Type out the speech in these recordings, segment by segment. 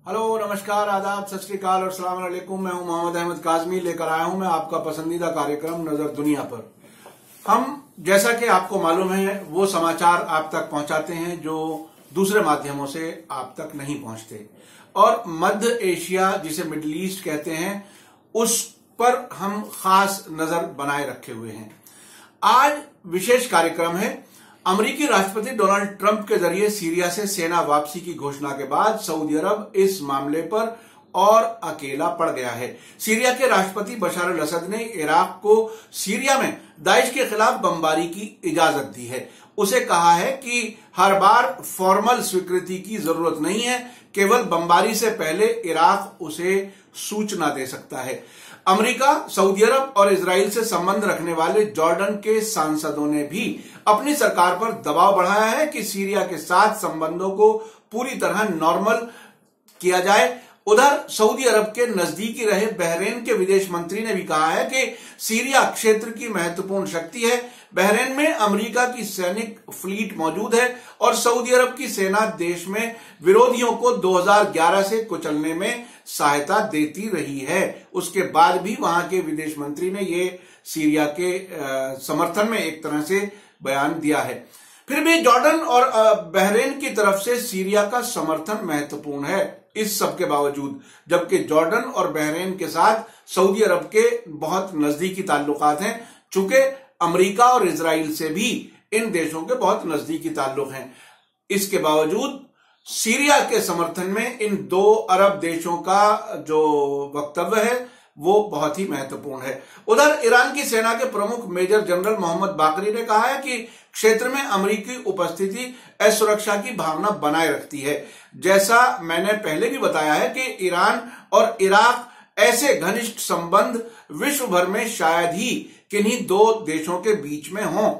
Hello, नमस्कार, आदाब, सत श्री अकाल और सलाम अलैकुम। मैं हूं मोहम्मद अहमद काजमी। लेकर आया हूं मैं आपका पसंदीदा कार्यक्रम नजर दुनिया पर। हम जैसा कि आपको मालूम है वो समाचार आप तक पहुंचाते हैं जो दूसरे माध्यमों से आप तक नहीं पहुंचते, और मध्य एशिया जिसे मिडिल ईस्ट कहते हैं उस पर हम खास नजर बनाए रखे हुए हैं। आज विशेष कार्यक्रम है। अमेरिकी राष्ट्रपति डोनाल्ड ट्रंप के जरिए सीरिया से सेना वापसी की घोषणा के बाद सऊदी अरब इस मामले पर और अकेला पड़ गया है। सीरिया के राष्ट्रपति बशर अल असद ने इराक को सीरिया में दाइश के खिलाफ बमबारी की इजाजत दी है। उसे कहा है कि हर बार फॉर्मल स्वीकृति की जरूरत नहीं है, केवल बमबारी से पहले इराक उसे सूचना दे सकता है। अमेरिका, सऊदी अरब और इजराइल से संबंध रखने वाले जॉर्डन के सांसदों ने भी अपनी सरकार पर दबाव बढ़ाया है कि सीरिया के साथ संबंधों को पूरी तरह नॉर्मल किया जाए। उधर सऊदी अरब के नजदीकी रहे बहरीन के विदेश मंत्री ने भी कहा है कि सीरिया क्षेत्र की महत्वपूर्ण शक्ति है। बहरीन में अमेरिका की सैनिक फ्लीट मौजूद है और सऊदी अरब की सेना देश में विरोधियों को 2011 से कुचलने में सहायता देती रही है। उसके बाद भी वहां के विदेश मंत्री ने ये सीरिया के समर्थन में एक तरह से बयान दिया है। फिर भी जॉर्डन और बहरीन की तरफ से सीरिया का समर्थन महत्वपूर्ण है इस सब के बावजूद, जबकि जॉर्डन और बहरीन के साथ सऊदी अरब के बहुत नजदीकी ताल्लुकात हैं। चूंकि अमेरिका और इजराइल से भी इन देशों के बहुत नजदीकी ताल्लुक हैं, इसके बावजूद सीरिया के समर्थन में इन दो अरब देशों का जो वक्तव्य है वो बहुत ही महत्वपूर्ण है। उधर ईरान की सेना के प्रमुख मेजर जनरल मोहम्मद बाकरी ने कहा है कि क्षेत्र में अमेरिकी उपस्थिति असुरक्षा की भावना बनाए रखती है। जैसा मैंने पहले भी बताया है कि ईरान और इराक ऐसे घनिष्ठ संबंध विश्व भर में शायद ही किन्हीं दो देशों के बीच में हों।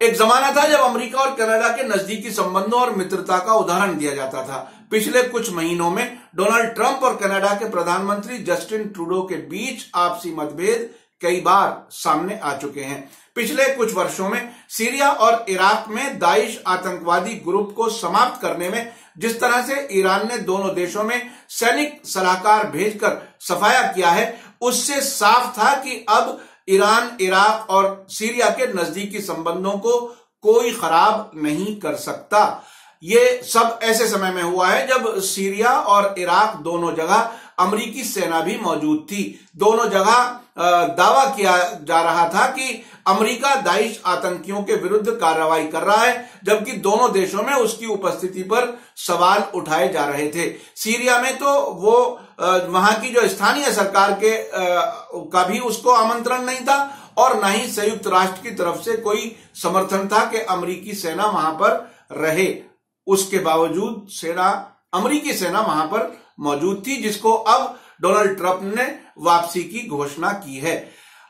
एक जमाना था जब अमेरिका और कनाडा के नजदीकी संबंधों और मित्रता का उदाहरण दिया जाता था। पिछले कुछ महीनों में डोनाल्ड ट्रंप और कनाडा के प्रधानमंत्री जस्टिन ट्रूडो के बीच आपसी मतभेद कई बार सामने आ चुके हैं। पिछले कुछ वर्षों में सीरिया और इराक में दाइश आतंकवादी ग्रुप को समाप्त करने में जिस तरह से ईरान ने दोनों देशों में सैनिक सलाहकार भेजकर सफाया किया है, उससे साफ था कि अब ईरान इराक और सीरिया के नजदीकी संबंधों को कोई खराब नहीं कर सकता। ये सब ऐसे समय में हुआ है जब सीरिया और इराक दोनों जगह अमेरिकी सेना भी मौजूद थी। दोनों जगह दावा किया जा रहा था कि अमेरिका दाइश आतंकियों के विरुद्ध कार्रवाई कर रहा है, जबकि दोनों देशों में उसकी उपस्थिति पर सवाल उठाए जा रहे थे। सीरिया में तो वो वहां की जो स्थानीय सरकार के का भी उसको आमंत्रण नहीं था और न ही संयुक्त राष्ट्र की तरफ से कोई समर्थन था कि अमेरिकी सेना वहां पर रहे। उसके बावजूद अमेरिकी सेना वहां पर मौजूद थी, जिसको अब डोनाल्ड ट्रंप ने वापसी की घोषणा की है।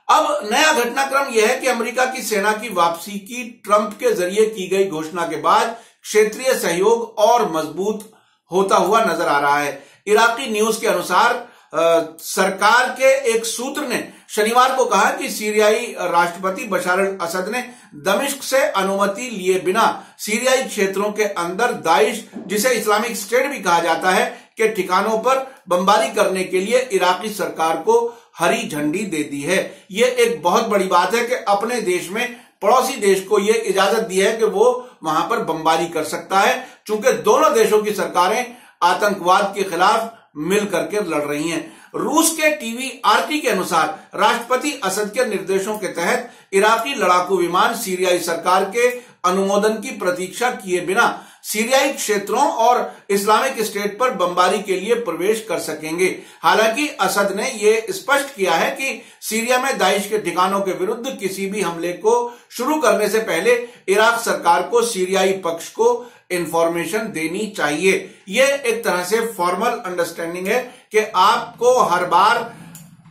अब नया घटनाक्रम यह है कि अमेरिका की सेना की वापसी की ट्रंप के जरिए की गई घोषणा के बाद क्षेत्रीय सहयोग और मजबूत होता हुआ नजर आ रहा है। इराकी न्यूज के अनुसार सरकार के एक सूत्र ने शनिवार को कहा कि सीरियाई राष्ट्रपति बशर अल असद ने दमिश्क से अनुमति लिए बिना सीरियाई क्षेत्रों के अंदर दाइश, जिसे इस्लामिक स्टेट भी कहा जाता है, के ठिकानों पर बमबारी करने के लिए इराकी सरकार को हरी झंडी दे दी है। ये एक बहुत बड़ी बात है कि अपने देश में पड़ोसी देश को ये इजाजत दी है कि वो वहां पर बमबारी कर सकता है, चूंकि दोनों देशों की सरकारें आतंकवाद के खिलाफ मिल करके लड़ रही हैं। रूस के टीवी आरटी के अनुसार राष्ट्रपति असद के निर्देशों के तहत इराकी लड़ाकू विमान सीरियाई सरकार के अनुमोदन की प्रतीक्षा किए बिना सीरियाई क्षेत्रों और इस्लामिक स्टेट पर बमबारी के लिए प्रवेश कर सकेंगे। हालांकि असद ने यह स्पष्ट किया है कि सीरिया में दाइश के ठिकानों के विरुद्ध किसी भी हमले को शुरू करने से पहले इराक सरकार को सीरियाई पक्ष को इंफॉर्मेशन देनी चाहिए। यह एक तरह से फॉर्मल अंडरस्टैंडिंग है कि आपको हर बार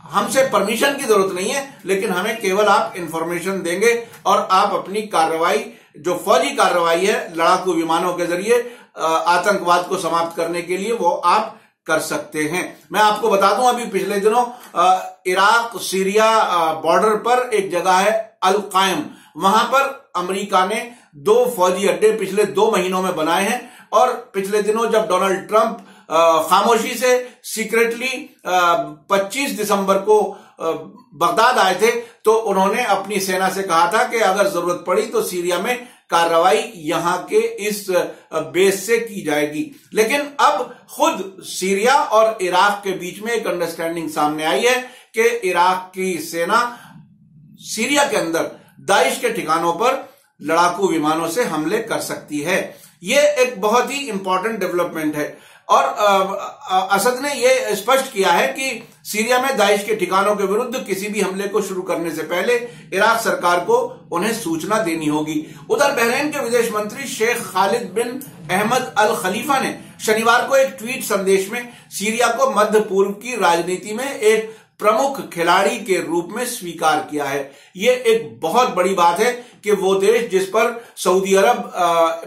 हमसे परमिशन की जरूरत नहीं है, लेकिन हमें केवल आप इंफॉर्मेशन देंगे और आप अपनी कार्रवाई, जो फौजी कार्रवाई है लड़ाकू विमानों के जरिए आतंकवाद को समाप्त करने के लिए, वो आप कर सकते हैं। मैं आपको बता दूं, अभी पिछले दिनों इराक सीरिया बॉर्डर पर एक जगह है अल कायम, वहां पर अमेरिका ने 2 फौजी अड्डे पिछले 2 महीनों में बनाए हैं और पिछले दिनों जब डोनाल्ड ट्रंप खामोशी से सीक्रेटली 25 दिसंबर को बगदाद आए थे, तो उन्होंने अपनी सेना से कहा था कि अगर जरूरत पड़ी तो सीरिया में कार्रवाई यहां के इस बेस से की जाएगी। लेकिन अब खुद सीरिया और इराक के बीच में एक अंडरस्टैंडिंग सामने आई है कि इराक की सेना सीरिया के अंदर दाइश के ठिकानों पर लड़ाकू विमानों से हमले कर सकती है। ये एक बहुत ही इंपॉर्टेंट डेवलपमेंट है और असद ने यह स्पष्ट किया है कि सीरिया में दाइश के ठिकानों के विरुद्ध किसी भी हमले को शुरू करने से पहले इराक सरकार को उन्हें सूचना देनी होगी। उधर बहरीन के विदेश मंत्री शेख खालिद बिन अहमद अल खलीफा ने शनिवार को एक ट्वीट संदेश में सीरिया को मध्य पूर्व की राजनीति में एक प्रमुख खिलाड़ी के रूप में स्वीकार किया है। ये एक बहुत बड़ी बात है कि वो देश जिस पर सऊदी अरब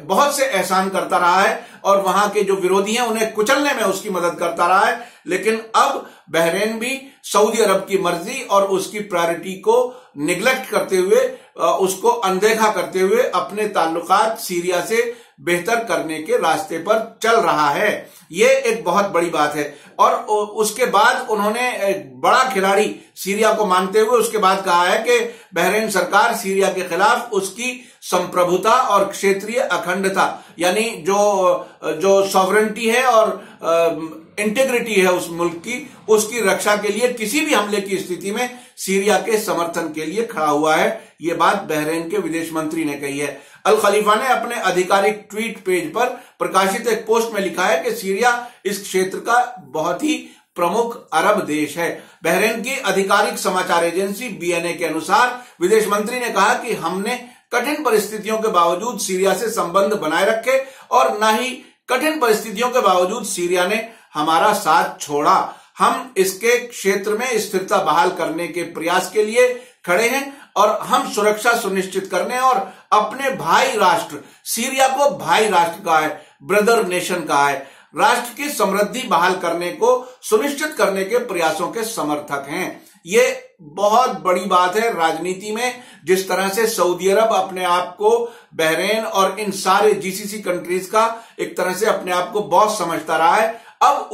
बहुत से एहसान करता रहा है और वहां के जो विरोधी हैं उन्हें कुचलने में उसकी मदद करता रहा है, लेकिन अब बहरीन भी सऊदी अरब की मर्जी और उसकी प्रायोरिटी को निगलेक्ट करते हुए, उसको अनदेखा करते हुए अपने ताल्लुकात सीरिया से बेहतर करने के रास्ते पर चल रहा है। ये एक बहुत बड़ी बात है। और उसके बाद उन्होंने एक बड़ा खिलाड़ी सीरिया को मानते हुए उसके बाद कहा है कि बहरीन सरकार सीरिया के खिलाफ उसकी संप्रभुता और क्षेत्रीय अखंडता, यानी जो सॉवरेंटी है और इंटीग्रिटी है उस मुल्क की, उसकी रक्षा के लिए किसी भी हमले की स्थिति में सीरिया के समर्थन के लिए खड़ा हुआ है। ये बात बहरीन के विदेश मंत्री ने कही है। अल खलीफा ने अपने आधिकारिक ट्वीट पेज पर प्रकाशित एक पोस्ट में लिखा है कि सीरिया इस क्षेत्र का बहुत ही प्रमुख अरब देश है। बहरीन की आधिकारिक समाचार एजेंसी बीएनए के अनुसार विदेश मंत्री ने कहा कि हमने कठिन परिस्थितियों के बावजूद सीरिया से संबंध बनाए रखे और न ही कठिन परिस्थितियों के बावजूद सीरिया ने हमारा साथ छोड़ा। हम इसके क्षेत्र में स्थिरता बहाल करने के प्रयास के लिए खड़े हैं और हम सुरक्षा सुनिश्चित करने और अपने भाई राष्ट्र सीरिया को भाई राष्ट्र कहा है, ब्रदर नेशन कहा है, राष्ट्र की समृद्धि बहाल करने को सुनिश्चित करने के प्रयासों के समर्थक हैं। ये बहुत बड़ी बात है राजनीति में। जिस तरह से सऊदी अरब अपने आप को बहरीन और इन सारे जीसीसी कंट्रीज का एक तरह से अपने आप को बॉस समझता रहा है, अब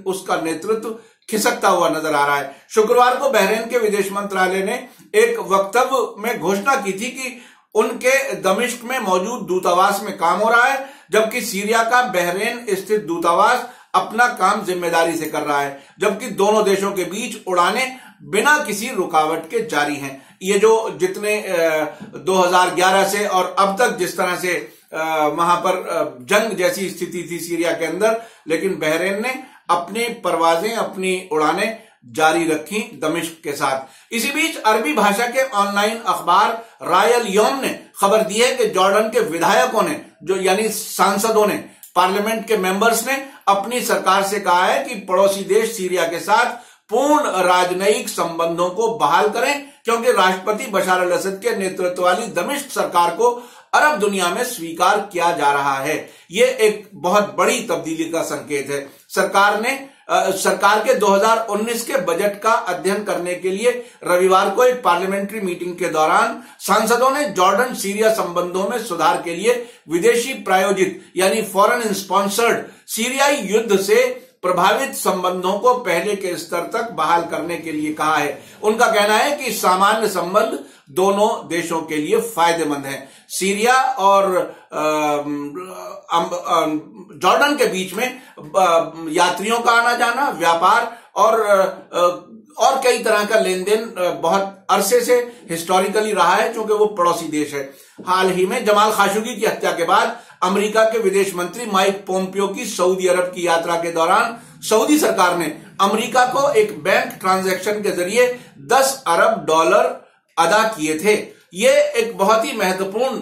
उसका नेतृत्व खिसकता हुआ नजर आ रहा है। शुक्रवार को बहरीन के विदेश मंत्रालय ने एक वक्तव्य में घोषणा की थी कि उनके दमिश्क में मौजूद दूतावास में काम हो रहा है, जबकि सीरिया का बहरीन स्थित दूतावास अपना काम जिम्मेदारी से कर रहा है, जबकि दोनों देशों के बीच उड़ानें बिना किसी रुकावट के जारी हैं। ये जो जितने 2011 से और अब तक जिस तरह से वहां पर जंग जैसी स्थिति थी सीरिया के अंदर, लेकिन बहरीन ने अपनी परवाजें, अपनी उड़ानें जारी रखी दमिश्क के साथ। इसी बीच अरबी भाषा के ऑनलाइन अखबार रायल यौम ने खबर दी है कि जॉर्डन के विधायकों ने, जो यानी सांसदों ने, पार्लियामेंट के मेंबर्स ने अपनी सरकार से कहा है कि पड़ोसी देश सीरिया के साथ पूर्ण राजनयिक संबंधों को बहाल करें, क्योंकि राष्ट्रपति बशर अल असद के नेतृत्व वाली दमिश्क सरकार को अरब दुनिया में स्वीकार किया जा रहा है। ये एक बहुत बड़ी तब्दीली का संकेत है। सरकार के 2019 के बजट का अध्ययन करने के लिए रविवार को एक पार्लियामेंट्री मीटिंग के दौरान सांसदों ने जॉर्डन सीरिया संबंधों में सुधार के लिए विदेशी प्रायोजित यानी फॉरेन स्पॉन्सर्ड सीरियाई युद्ध से प्रभावित संबंधों को पहले के स्तर तक बहाल करने के लिए कहा है। उनका कहना है कि सामान्य संबंध दोनों देशों के लिए फायदेमंद है। सीरिया और जॉर्डन के बीच में यात्रियों का आना जाना, व्यापार और कई तरह का लेन देन बहुत अरसे से हिस्टोरिकली रहा है, क्योंकि वो पड़ोसी देश है। हाल ही में जमाल खाशोगी की हत्या के बाद अमेरिका के विदेश मंत्री माइक पोम्पियो की सऊदी अरब की यात्रा के दौरान सऊदी सरकार ने अमेरिका को एक बैंक ट्रांजैक्शन के जरिए $10 अरब अदा किए थे। ये एक बहुत ही महत्वपूर्ण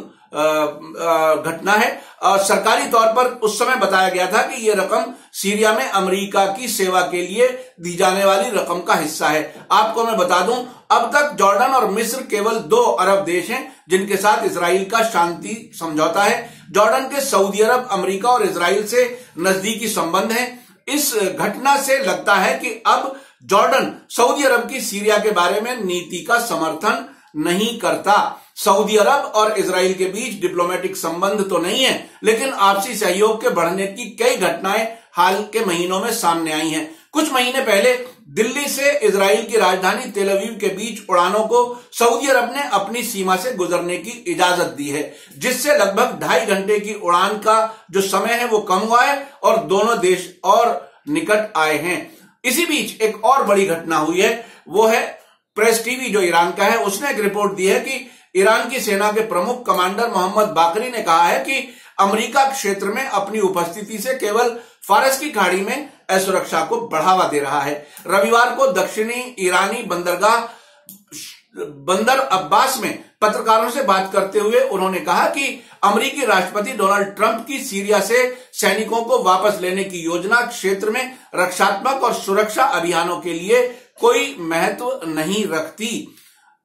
घटना है और सरकारी तौर पर उस समय बताया गया था कि यह रकम सीरिया में अमेरिका की सेवा के लिए दी जाने वाली रकम का हिस्सा है। आपको मैं बता दूं, अब तक जॉर्डन और मिस्र केवल 2 अरब देश हैं जिनके साथ इजराइल का शांति समझौता है। जॉर्डन के सऊदी अरब, अमेरिका और इजराइल से नजदीकी संबंध हैं। इस घटना से लगता है कि अब जॉर्डन सऊदी अरब की सीरिया के बारे में नीति का समर्थन नहीं करता। सऊदी अरब और इजराइल के बीच डिप्लोमेटिक संबंध तो नहीं है, लेकिन आपसी सहयोग के बढ़ने की कई घटनाएं हाल के महीनों में सामने आई हैं। कुछ महीने पहले दिल्ली से इजराइल की राजधानी तेल अवीव के बीच उड़ानों को सऊदी अरब ने अपनी सीमा से गुजरने की इजाजत दी है, जिससे लगभग 2.5 घंटे की उड़ान का जो समय है वो कम हुआ है और दोनों देश और निकट आए हैं। इसी बीच एक और बड़ी घटना हुई है, वो है प्रेस टीवी जो ईरान का है, उसने एक रिपोर्ट दी है कि ईरान की सेना के प्रमुख कमांडर मोहम्मद बाकरी ने कहा है कि अमेरिका क्षेत्र में अपनी उपस्थिति से केवल फारस की खाड़ी में असुरक्षा को बढ़ावा दे रहा है। रविवार को दक्षिणी ईरानी बंदरगाह बंदर अब्बास में पत्रकारों से बात करते हुए उन्होंने कहा कि अमेरिकी राष्ट्रपति डोनाल्ड ट्रंप की सीरिया से सैनिकों को वापस लेने की योजना क्षेत्र में रक्षात्मक और सुरक्षा अभियानों के लिए कोई महत्व नहीं रखती।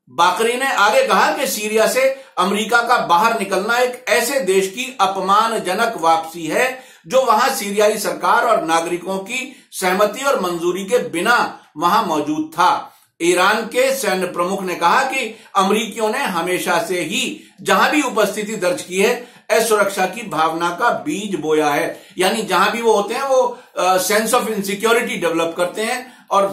बाकरी ने आगे कहा कि सीरिया से अमेरिका का बाहर निकलना एक ऐसे देश की अपमानजनक वापसी है जो वहां सीरियाई सरकार और नागरिकों की सहमति और मंजूरी के बिना वहां मौजूद था। ईरान के सैन्य प्रमुख ने कहा कि अमेरिकियों ने हमेशा से ही जहां भी उपस्थिति दर्ज की है असुरक्षा की भावना का बीज बोया है, यानी जहां भी वो होते हैं वो सेंस ऑफ इनसिक्योरिटी डेवलप करते हैं और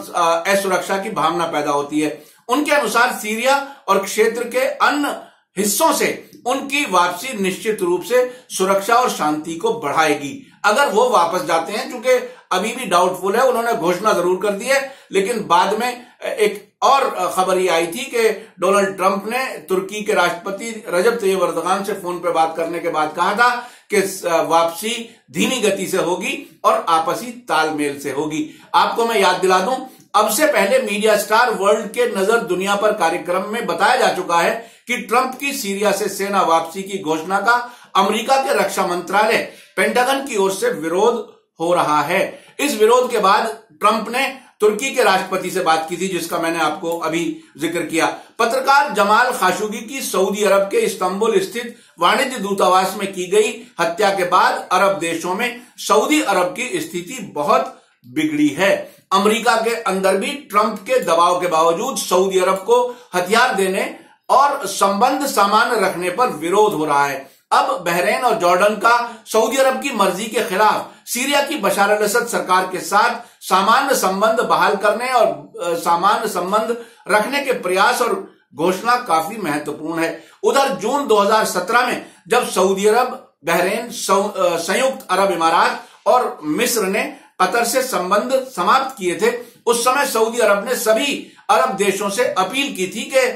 असुरक्षा की भावना पैदा होती है। उनके अनुसार सीरिया और क्षेत्र के अन्य हिस्सों से उनकी वापसी निश्चित रूप से सुरक्षा और शांति को बढ़ाएगी अगर वो वापस जाते हैं, क्योंकि अभी भी डाउटफुल है। उन्होंने घोषणा जरूर कर दी है, लेकिन बाद में एक और खबर ये आई थी कि डोनाल्ड ट्रंप ने तुर्की के राष्ट्रपति रजब तैयब एर्दोगान से फोन पर बात करने के बाद कहा था कि वापसी धीमी गति से होगी और आपसी तालमेल से होगी। आपको मैं याद दिला दूं, अब से पहले मीडिया स्टार वर्ल्ड के नजर दुनिया पर कार्यक्रम में बताया जा चुका है कि ट्रंप की सीरिया से सेना वापसी की घोषणा का अमेरिका के रक्षा मंत्रालय पेंटागन की ओर से विरोध हो रहा है। इस विरोध के बाद ट्रंप ने तुर्की के राष्ट्रपति से बात की थी, जिसका मैंने आपको अभी जिक्र किया। पत्रकार जमाल खाशोगी की सऊदी अरब के इस्तांबुल स्थित वाणिज्य दूतावास में की गई हत्या के बाद अरब देशों में सऊदी अरब की स्थिति बहुत बिगड़ी है। अमेरिका के अंदर भी ट्रंप के दबाव के बावजूद सऊदी अरब को हथियार देने और संबंध सामान्य रखने पर विरोध हो रहा है। अब बहरीन और जॉर्डन का सऊदी अरब की मर्जी के खिलाफ सीरिया की बशार अल असद सरकार के साथ सामान्य संबंध बहाल करने और सामान्य संबंध रखने के प्रयास और घोषणा काफी महत्वपूर्ण है। उधर जून 2017 में जब सऊदी अरब, बहरीन, संयुक्त अरब इमारात और मिस्र ने कतर से संबंध समाप्त किए थे, उस समय सऊदी अरब ने सभी अरब देशों से अपील की थी कि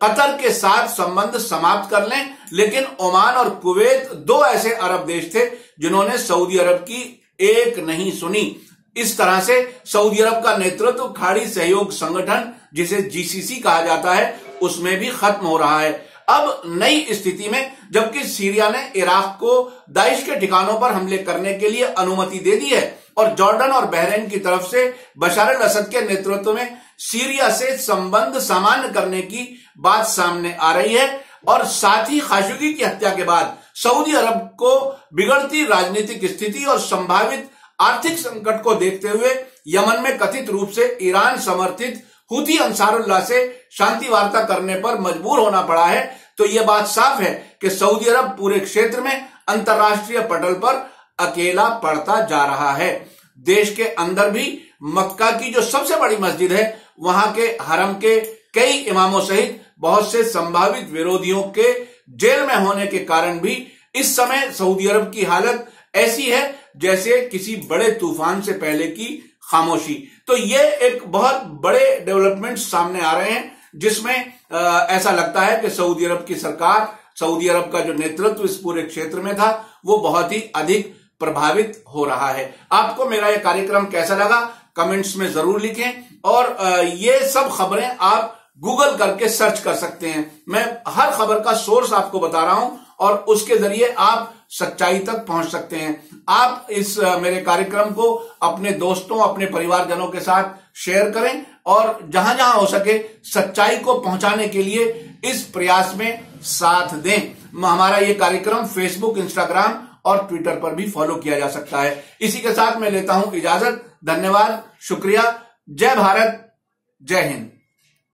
कतर के साथ संबंध समाप्त कर लें, लेकिन ओमान और कुवैत दो ऐसे अरब देश थे जिन्होंने सऊदी अरब की एक नहीं सुनी। इस तरह से सऊदी अरब का नेतृत्व खाड़ी सहयोग संगठन, जिसे जीसीसी कहा जाता है, उसमें भी खत्म हो रहा है। अब नई स्थिति में जबकि सीरिया ने इराक को दाइश के ठिकानों पर हमले करने के लिए अनुमति दे दी है और जॉर्डन और बहरीन की तरफ से बशार अल असद के नेतृत्व में सीरिया से संबंध सामान्य करने की बात सामने आ रही है, और साथ ही खाशोगी की हत्या के बाद सऊदी अरब को बिगड़ती राजनीतिक स्थिति और संभावित आर्थिक संकट को देखते हुए यमन में कथित रूप से ईरान समर्थित हुती अंसारुल्लाह से शांति वार्ता करने पर मजबूर होना पड़ा है। तो यह बात साफ है कि सऊदी अरब पूरे क्षेत्र में अंतर्राष्ट्रीय पटल पर अकेला पड़ता जा रहा है। देश के अंदर भी मक्का की जो सबसे बड़ी मस्जिद है, वहां के हरम के कई इमामों सहित बहुत से संभावित विरोधियों के जेल में होने के कारण भी इस समय सऊदी अरब की हालत ऐसी है जैसे किसी बड़े तूफान से पहले की खामोशी। तो ये एक बहुत बड़े डेवलपमेंट सामने आ रहे हैं, जिसमें ऐसा लगता है कि सऊदी अरब की सरकार, सऊदी अरब का जो नेतृत्व इस पूरे क्षेत्र में था, वो बहुत ही अधिक प्रभावित हो रहा है। आपको मेरा यह कार्यक्रम कैसा लगा कमेंट्स में जरूर लिखें, और ये सब खबरें आप गूगल करके सर्च कर सकते हैं। मैं हर खबर का सोर्स आपको बता रहा हूं और उसके जरिए आप सच्चाई तक पहुंच सकते हैं। आप इस मेरे कार्यक्रम को अपने दोस्तों, अपने परिवारजनों के साथ शेयर करें और जहां जहां हो सके सच्चाई को पहुंचाने के लिए इस प्रयास में साथ दें। हमारा ये कार्यक्रम फेसबुक, इंस्टाग्राम और ट्विटर पर भी फॉलो किया जा सकता है। इसी के साथ मैं लेता हूं इजाजत। धन्यवाद, शुक्रिया। जय भारत, जय हिंद।